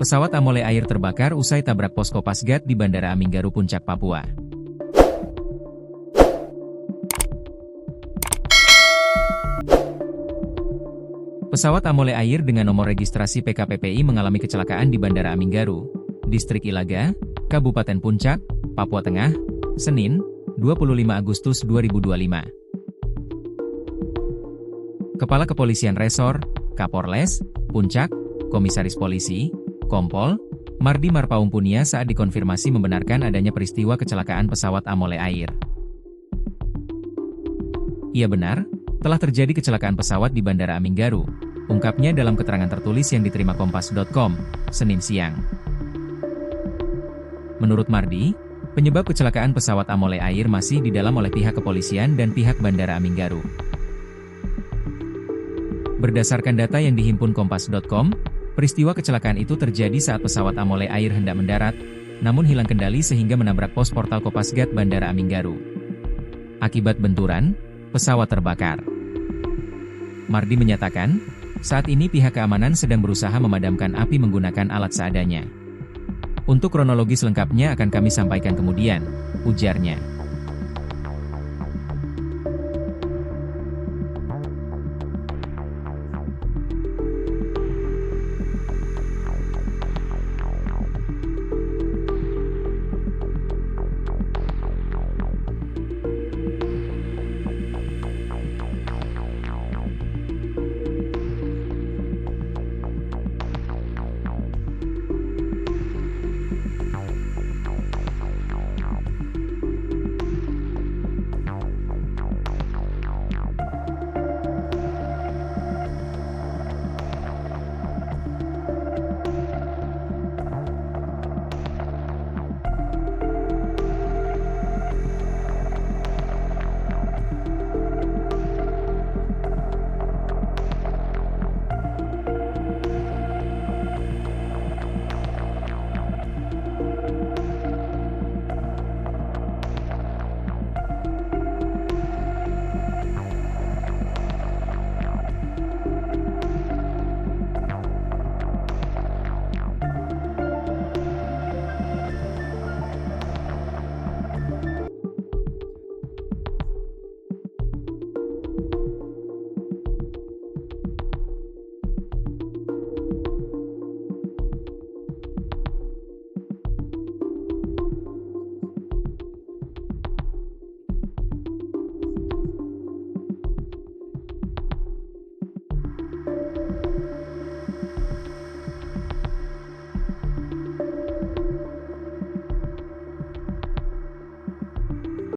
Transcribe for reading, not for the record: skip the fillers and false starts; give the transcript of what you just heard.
Pesawat Amole Air terbakar usai tabrak pos Kopasgat di Bandara Aminggaru Puncak, Papua. Pesawat Amole Air dengan nomor registrasi PKPPI mengalami kecelakaan di Bandara Aminggaru, Distrik Ilaga, Kabupaten Puncak, Papua Tengah, Senin, 25 Agustus 2025. Kepala Kepolisian Resor, Kapolres, Puncak, Komisaris Polisi, Kompol, Mardi Marpaung Punia saat dikonfirmasi membenarkan adanya peristiwa kecelakaan pesawat Amole Air. Ia benar, telah terjadi kecelakaan pesawat di Bandara Aminggaru, ungkapnya dalam keterangan tertulis yang diterima Kompas.com, Senin siang. Menurut Mardi, penyebab kecelakaan pesawat Amole Air masih didalami oleh pihak kepolisian dan pihak Bandara Aminggaru. Berdasarkan data yang dihimpun Kompas.com, peristiwa kecelakaan itu terjadi saat pesawat Amole Air hendak mendarat, namun hilang kendali sehingga menabrak pos portal Kopasgat Bandara Aminggaru. Akibat benturan, pesawat terbakar. Mardi menyatakan, saat ini pihak keamanan sedang berusaha memadamkan api menggunakan alat seadanya. Untuk kronologi selengkapnya akan kami sampaikan kemudian, ujarnya.